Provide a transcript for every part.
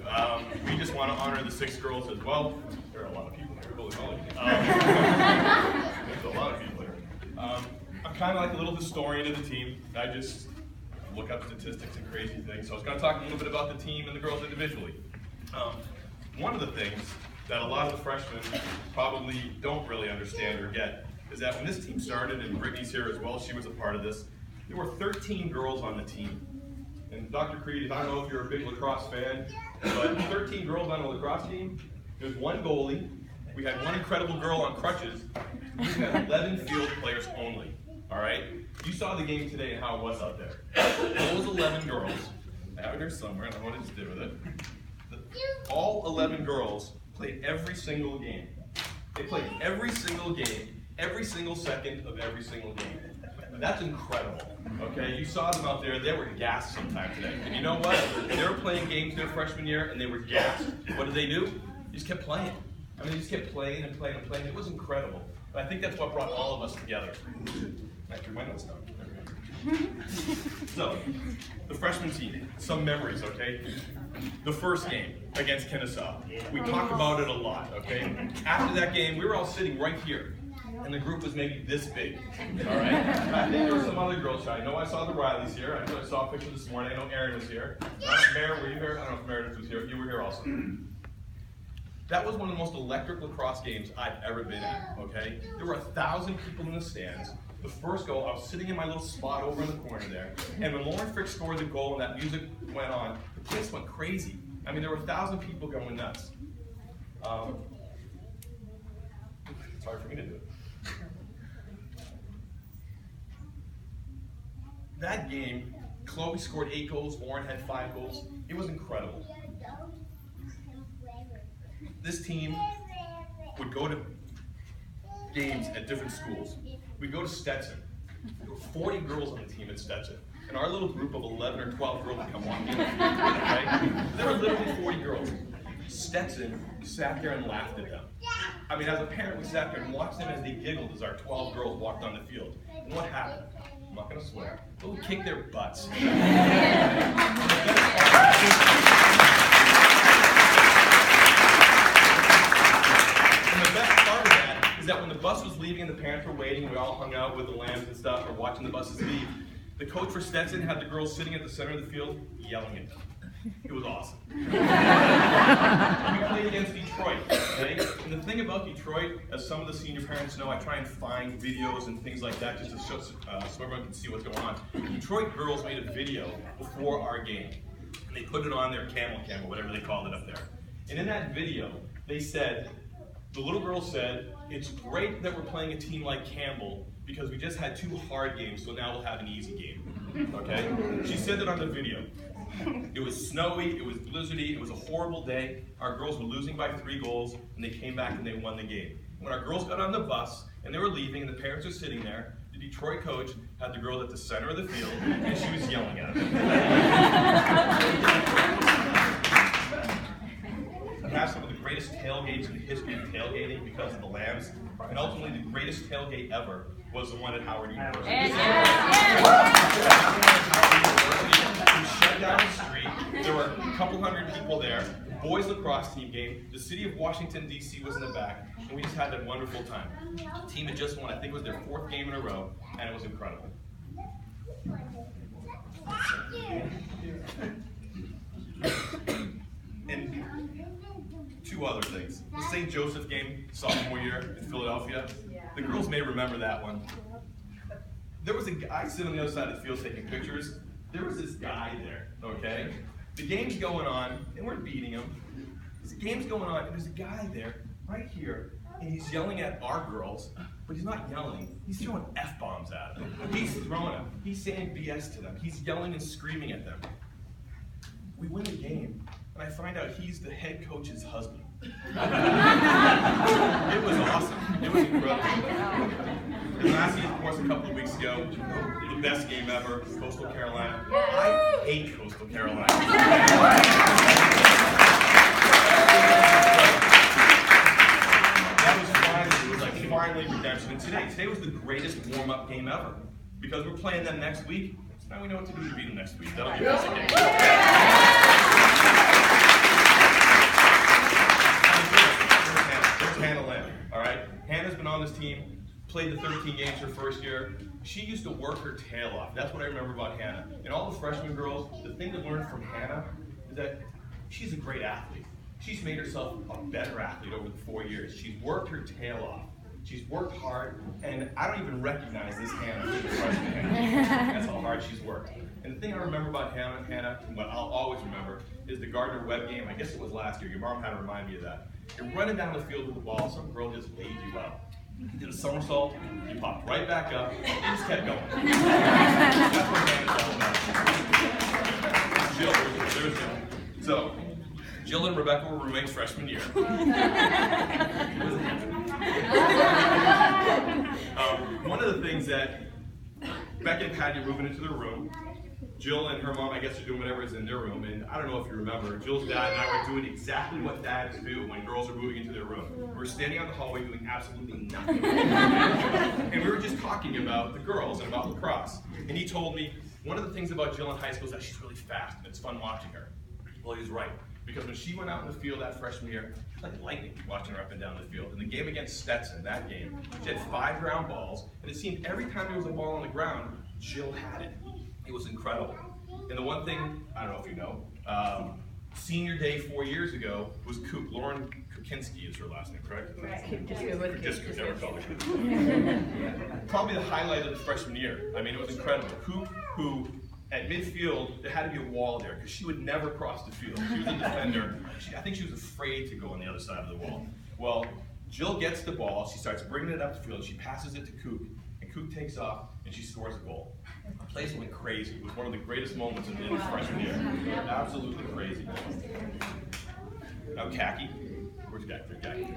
positive. We just want to honor the 6 girls as well. There are a lot of people here. Holy moly. There's a lot of people here. I'm kind of like a little historian of the team. I just look up statistics and crazy things. So I was going to talk a little bit about the team and the girls individually. One of the things that a lot of the freshmen probably don't really understand or get is that when this team started, and Brittany's here as well, she was a part of this, there were 13 girls on the team. And Dr. Creed, I don't know if you're a big lacrosse fan, but 13 girls on the lacrosse team, there's 1 goalie, we had 1 incredible girl on crutches, we had 11 field players only, all right? You saw the game today and how it was out there. Those 11 girls, I have it here somewhere, I don't know what I just did with it. All 11 girls played every single game. They played every single game, every single second of every single game. That's incredible, okay? You saw them out there, they were gassed sometime today. And you know what? They were playing games their freshman year and they were gassed. What did they do? They just kept playing. I mean, they just kept playing and playing and playing. It was incredible. And I think that's what brought all of us together. I threw my notes down. So, the freshman team, some memories, okay? The first game against Kennesaw. We talked about it a lot, okay? After that game, we were all sitting right here. And the group was maybe this big, all right? And I think there were some other girls here. I know I saw the Rileys here. I know I saw a picture this morning. I know Erin was here. Mary, were you here? I don't know if Meredith was here. You were here also. That was one of the most electric lacrosse games I've ever been in, okay? There were 1,000 people in the stands. The first goal, I was sitting in my little spot over in the corner there, and when Lauren Frick scored the goal and that music went on, the place went crazy. I mean, there were 1,000 people going nuts. It's hard for me to do it. That game, Chloe scored 8 goals, Lauren had 5 goals. It was incredible. This team would go to games at different schools. We'd go to Stetson. There were 40 girls on the team at Stetson. And our little group of 11 or 12 girls would come walking in. Okay? There were literally 40 girls. Stetson sat there and laughed at them. I mean, as a parent, we sat there and watched them as they giggled as our 12 girls walked on the field. And what happened? I'm not going to swear. But we kicked their butts. And the best part of that is that when the bus was leaving and the parents were waiting, we all hung out with the lambs and stuff, or watching the buses leave, the coach for Stetson had the girls sitting at the center of the field yelling at them. It was awesome. We played against Detroit, okay? And the thing about Detroit, as some of the senior parents know, I try and find videos and things like that just to show, so everyone can see what's going on. Detroit girls made a video before our game. And they put it on their camel cam, or whatever they called it up there. And in that video, they said, the little girl said, it's great that we're playing a team like Campbell because we just had 2 hard games, so now we'll have an easy game, okay? She said that on the video. It was snowy, it was blizzardy, it was a horrible day. Our girls were losing by 3 goals, and they came back and they won the game. When our girls got on the bus, and they were leaving, and the parents were sitting there, the Detroit coach had the girl at the center of the field, and she was yelling at them. We have some of the greatest tailgates in the history of tailgating because of the Lambs, and ultimately the greatest tailgate ever was the one at Howard University. We shut down the street. There were a couple hundred people there. The boys lacrosse team game. The city of Washington, D.C. was in the back, and we just had a wonderful time. The team had just won, I think it was their 4th game in a row, and it was incredible. And 2 other things. The St. Joseph game, sophomore year in Philadelphia. The girls may remember that one. There was a guy sitting on the other side of the field taking pictures. There was this guy there, okay? The game's going on, and we're beating him. The game's going on, and there's a guy there, right here, and he's yelling at our girls, but he's not yelling. He's throwing F-bombs at them. He's throwing them. He's saying BS to them. He's yelling and screaming at them. We win the game, and I find out he's the head coach's husband. It was awesome. It was incredible. And lastly, of course, a couple of weeks ago, the best game ever, Coastal Carolina. I hate Coastal Carolina. That was finally, it was like finally redemption. And today was the greatest warm-up game ever. Because we're playing them next week, so now we know what to do to beat them next week. That'll be a basic game. team, played the 13 games her first year. She used to work her tail off. That's what I remember about Hannah. And all the freshman girls, the thing to learn from Hannah is that she's a great athlete. She's made herself a better athlete over the 4 years. She's worked her tail off. She's worked hard, and I don't even recognize this Hannah as a freshman Hannah. That's how hard she's worked. And the thing I remember about Hannah, and what I'll always remember, is the Gardner Webb game. I guess it was last year. Your mom had to remind me of that. You're running down the field with the ball, some girl just laid you out. You did a somersault, you popped right back up, and you just kept going. That's what Hannah's all about. Jill, there's Jill. So, Jill and Rebecca were roommates freshman year. One of the things that Becky and Patty are moving into their room. Jill and her mom, I guess, are doing whatever is in their room, and I don't know if you remember, Jill's dad and I were doing exactly what dads do when girls are moving into their room. We were standing on the hallway doing absolutely nothing. And we were just talking about the girls and about lacrosse. And he told me, one of the things about Jill in high school is that she's really fast, and it's fun watching her. Well, he was right. Because when she went out in the field that freshman year, it was like lightning watching her up and down the field. In the game against Stetson, that game, she had 5 ground balls, and it seemed every time there was a ball on the ground, Jill had it. It was incredible. And the one thing, I don't know if you know, senior day 4 years ago was Coop. Lauren Kukinski is her last name, correct? Kukinski, never called her Coop. Probably the highlight of the freshman year. I mean, it was incredible. Coop, who at midfield, there had to be a wall there because she would never cross the field. She was a defender. I think she was afraid to go on the other side of the wall. Well, Jill gets the ball. She starts bringing it up the field. She passes it to Coop, and Coop takes off, and she scores a goal. The place went crazy. It was one of the greatest moments in his freshman year. Absolutely crazy. Now, Khaki. Where's Khaki?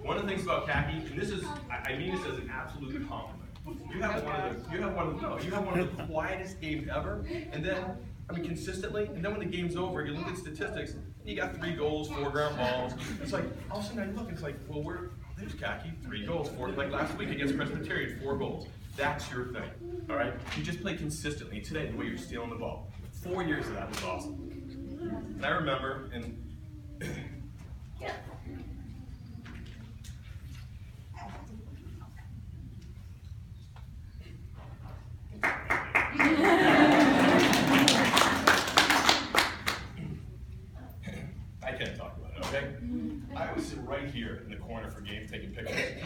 One of the things about Khaki, and this is, I mean this as an absolute compliment. You have one of the quietest games ever, and then, I mean, consistently, and then when the game's over, you look at statistics, and you got 3 goals, 4 ground balls. It's like, all of a sudden I look, it's like, well, there's Khaki, 3 goals, 4, like last week against Presbyterian, 4 goals. That's your thing, all right? You just play consistently. Today, the way you're stealing the ball. 4 years of that was awesome. And I remember, and I can't talk about it, okay? I was sitting right here in the corner for games, taking pictures.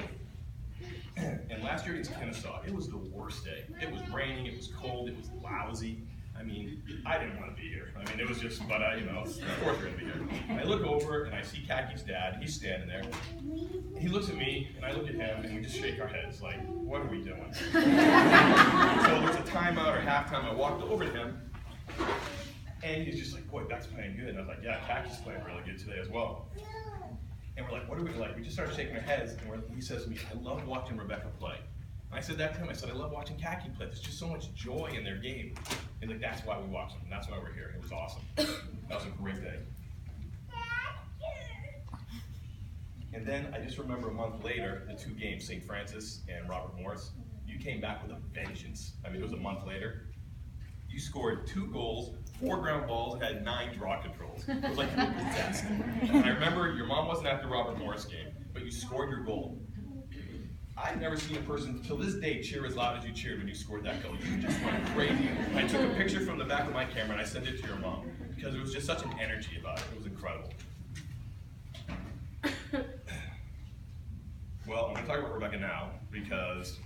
And last year against Kennesaw, it was the worst day. It was raining, it was cold, it was lousy. I mean, I didn't want to be here. I mean, it was just, but you know, of course we're going to be here. And I look over and I see Khaki's dad, he's standing there. He looks at me and I look at him and we just shake our heads like, what are we doing? So there's a timeout or halftime, I walked over to him and he's just like, boy, that's playing good. And I was like, yeah, Khaki's playing really good today as well. And we're like, what are we like? We just started shaking our heads, and he says to me, I love watching Rebecca play. And I said that to him. I said, I love watching Khaki play. There's just so much joy in their game. And like, that's why we watch them, and that's why we're here. It was awesome. That was a great day. And then I just remember a month later, the 2 games, St. Francis and Robert Morris. You came back with a vengeance. I mean, it was a month later. You scored 2 goals, 4 ground balls, and had 9 draw controls. It was like you were possessed. And I remember your mom wasn't at the Robert Morris game, but you scored your goal. I've never seen a person, till this day, cheer as loud as you cheered when you scored that goal. You just went crazy. I took a picture from the back of my camera and I sent it to your mom because there was just such an energy about it. It was incredible. Well, I'm going to talk about Rebecca now because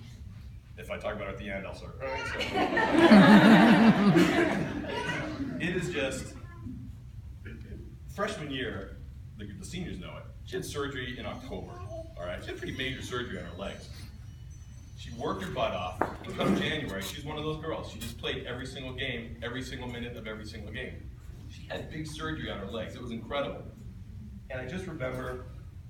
if I talk about her at the end, I'll start crying. So. It is just, freshman year, the seniors know it, she had surgery in October, all right? She had pretty major surgery on her legs. She worked her butt off, and come January, she's one of those girls. She just played every single game, every single minute of every single game. She had big surgery on her legs. It was incredible. And I just remember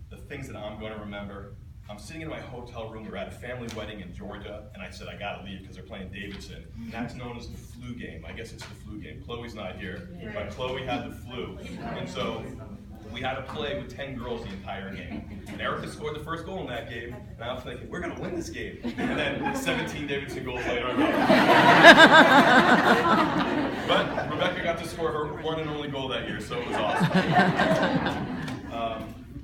the things that I'm going to remember. I'm sitting in my hotel room. We're at a family wedding in Georgia, and I said, I gotta leave because they're playing Davidson. And that's known as the flu game. I guess it's the flu game. Chloe's not here, but Chloe had the flu. And so we had to play with 10 girls the entire game. And Erica scored the first goal in that game, and I was thinking, we're gonna win this game. And then 17 Davidson goals later, but Rebecca got to score her one and only goal that year, so it was awesome.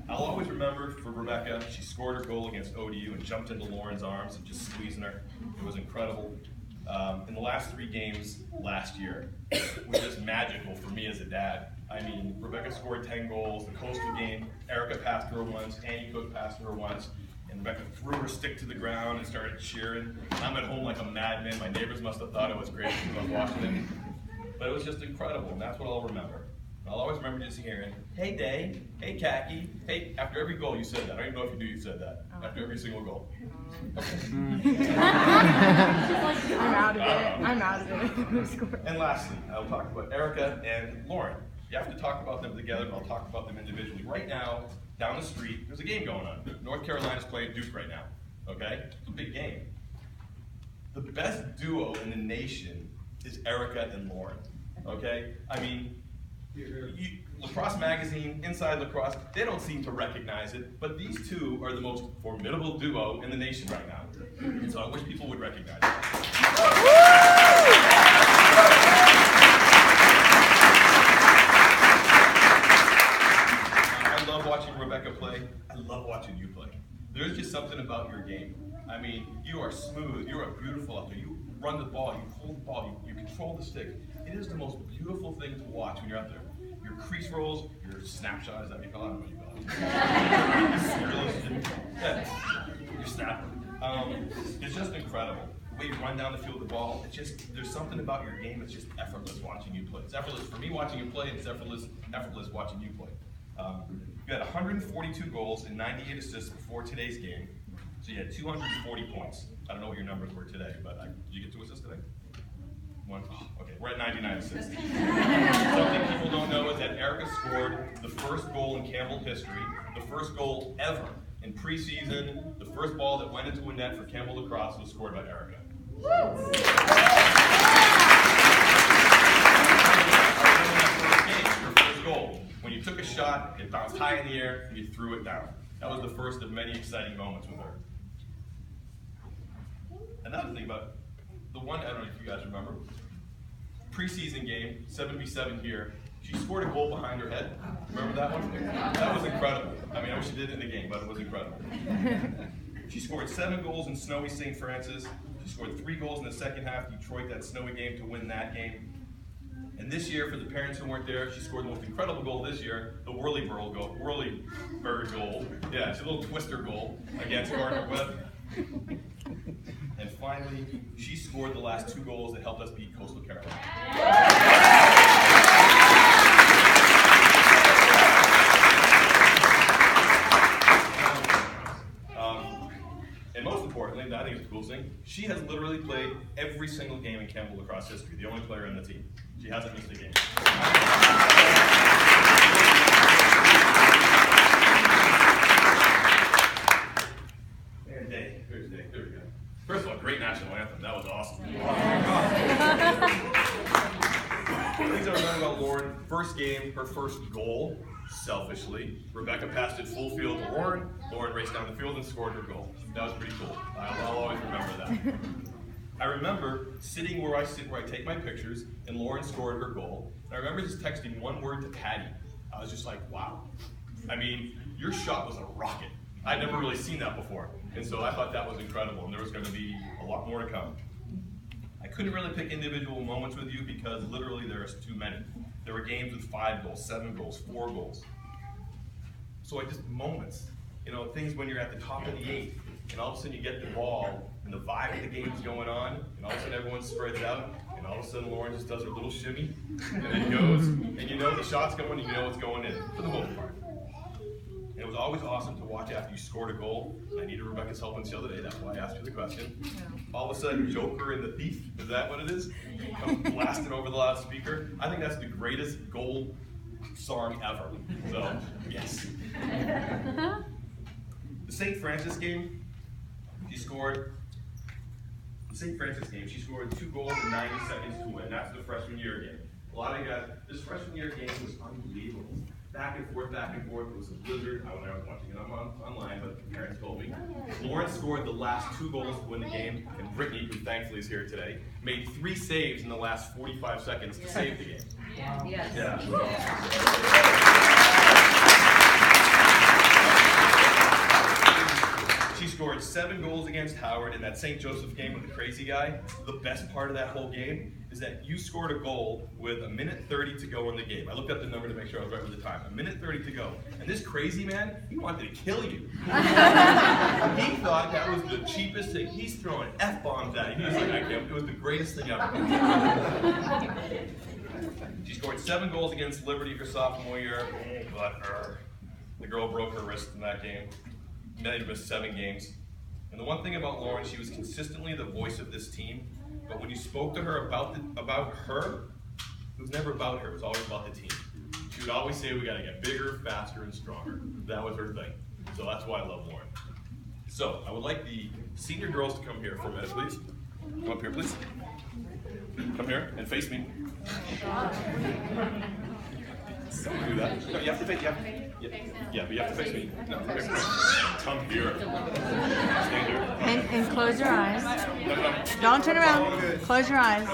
I'll always remember for Rebecca. She scored her goal against ODU and jumped into Lauren's arms and just squeezing her. It was incredible. In the last 3 games last year was just magical for me as a dad. I mean, Rebecca scored 10 goals. The Coastal game, Erica passed her once, Annie Cook passed her once, and Rebecca threw her stick to the ground and started cheering. I'm at home like a madman. My neighbors must have thought it was crazy because I was watching it. But it was just incredible, and that's what I'll remember. I'll always remember just hearing, "Hey Day, hey Khaki, hey," after every goal you said that. I don't even know if you knew you said that. After every single goal. I'm out of it. I'm out of it. And lastly, I'll talk about Erica and Lauren. You have to talk about them together, but I'll talk about them individually. Right now, down the street, there's a game going on. North Carolina's playing Duke right now, okay? It's a big game. The best duo in the nation is Erica and Lauren, okay? I mean, Lacrosse Magazine, Inside Lacrosse, they don't seem to recognize it, but these two are the most formidable duo in the nation right now. And so I wish people would recognize it. I love watching Rebecca play. I love watching you play. There's just something about your game. I mean, you are smooth, you are beautiful out there. You run the ball, you hold the ball, you control the stick. It is the most beautiful thing to watch when you're out there. Your crease rolls, your snapshot, is that what you call it? I don't know what you call it. Your snapper. It's just incredible. The way you run down the field with the ball, it's just, there's something about your game that's just effortless watching you play. It's effortless for me watching you play, and it's effortless watching you play. You had 142 goals and 98 assists before today's game, so you had 240 points. I don't know what your numbers were today, but did you get 2 assists today? 1? Oh, okay, we're at 99 assists. Something people don't know is that Erica scored the first goal in Campbell history, the first goal ever in preseason. The first ball that went into a net for Campbell Lacrosse was scored by Erica. Her first goal. When you took a shot, it bounced high in the air, and you threw it down. That was the first of many exciting moments with her. Another thing about the one, I don't know if you guys remember, preseason game, 7v7 here, she scored a goal behind her head. Remember that one? That was incredible. I mean, I wish she did it in the game, but it was incredible. She scored 7 goals in snowy St. Francis. She scored 3 goals in the second half, Detroit, that snowy game, to win that game. And this year, for the parents who weren't there, she scored the most incredible goal this year, the Whirlybird goal. Yeah, it's a little twister goal against Gardner Webb. And finally, she scored the last 2 goals that helped us beat Coastal Carolina. And most importantly, I think it's the coolest thing, she has literally played every single game in Campbell Lacrosse history, the only player on the team. She hasn't missed a game. There's Day. There we go. First of all, great national anthem. That was awesome. Things I remember about Lauren, first game, her first goal, selfishly. Rebecca passed it full field to Lauren. Lauren raced down the field and scored her goal. That was pretty cool. I'll always remember that. I remember sitting where I sit, where I take my pictures, and Lauren scored her goal. And I remember just texting one word to Patty. I was just like, wow. I mean, your shot was a rocket. I'd never really seen that before. And so I thought that was incredible, and there was going to be a lot more to come. I couldn't really pick individual moments with you because literally there's too many. There were games with 5 goals, 7 goals, 4 goals. So moments, things when you're at the top of the 8, and all of a sudden you get the ball, and the vibe of the game's going on, and all of a sudden everyone spreads out, and all of a sudden Lauren just does her little shimmy, and then goes, and the shot's going, and it's going in, for the most part. And it was always awesome to watch after you scored a goal. I needed Rebecca's help the other day, that's why I asked you the question. All of a sudden, Joker and the Thief, is that what it is? Comes blasting over the loudspeaker. I think that's the greatest goal song ever. So, yes. The St. Francis game, she scored 2 goals in 90 seconds to win. That's the freshman year game. A lot of you guys, this freshman year game was unbelievable. Back and forth, it was a blizzard. I was watching it online, but the parents told me. Lauren scored the last 2 goals to win the game, and Brittany, who thankfully is here today, made 3 saves in the last 45 seconds to save the game. Wow. Yes. Yeah. 7 goals against Howard in that St. Joseph game with the crazy guy. The best part of that whole game is that you scored a goal with 1:30 to go in the game. I looked up the number to make sure I was right with the time. 1:30 to go. And this crazy man, he wanted to kill you. He thought that was the cheapest thing. He's throwing F-bombs at you. He was like, I can't. It was the greatest thing ever. She scored 7 goals against Liberty her sophomore year, but the girl broke her wrist in that game. Made missed 7 games. And the one thing about Lauren, she was consistently the voice of this team. But when you spoke to her about her, it was never about her. It was always about the team. She would always say, we got to get bigger, faster, and stronger. That was her thing. So that's why I love Lauren. So I would like the senior girls to come here for a minute, please. Come up here, please. Come here and face me. Don't do that. No, you have to face. Yeah, but you have to face me. No, come here. Come here. Stand here. And close your eyes. No. Don't turn around. Close your eyes.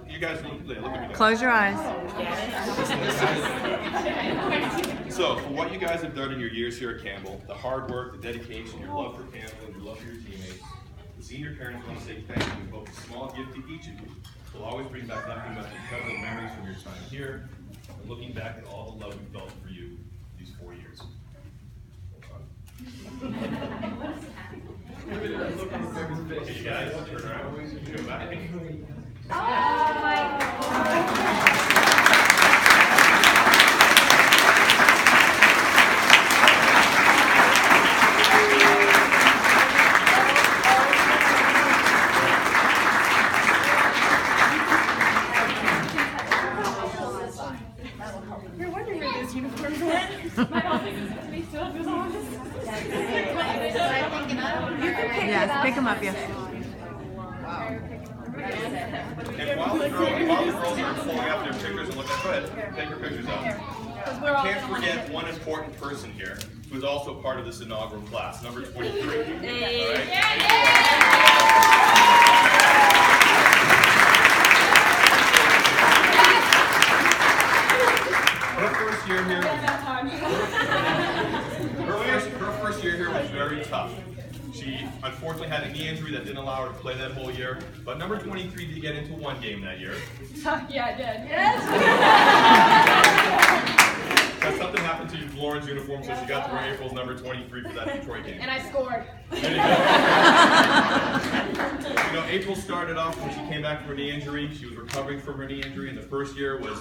You guys look at me. Close your eyes. So, for what you guys have done in your years here at Campbell, the hard work, the dedication, your love for Campbell, and your love for your teammates, the senior parents want to say thank you with both a small gift to each of you. We'll always bring back nothing but incredible memories from your time here, and looking back at all the love we felt for you these 4 years. Okay, you guys, turn around. Go back. You're wondering where those uniforms went? My office is me still at his office. Yes, pick them up, yes. And while the girls are pulling out their pictures and looking, go ahead, take your pictures out. We can't forget one important person here who is also part of this inaugural class, number 23. All right? Her first year here was very tough. She unfortunately had a knee injury that didn't allow her to play that whole year, but number 23 did get into 1 game that year. Yeah, I did. Yes. But something happened to Lauren's uniform, so she got to wear April's number 23 for that Detroit game. And I scored. There you go. You know, April started off when she came back from her knee injury. She was recovering from her knee injury, and the first year was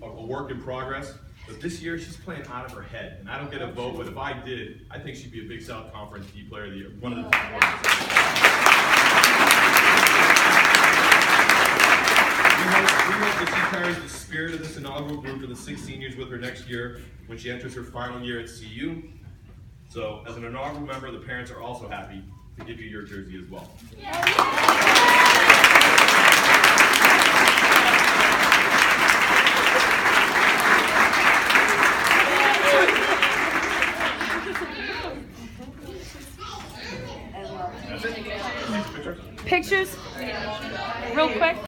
a work in progress. But this year, she's playing out of her head. And I don't get a vote, but if I did, I think she'd be a Big South Conference D Player of the Year. One of the top ones. We hope that she carries the spirit of this inaugural group to the 6 seniors with her next year when she enters her final year at CU. So, as an inaugural member, the parents are also happy to give you your jersey as well.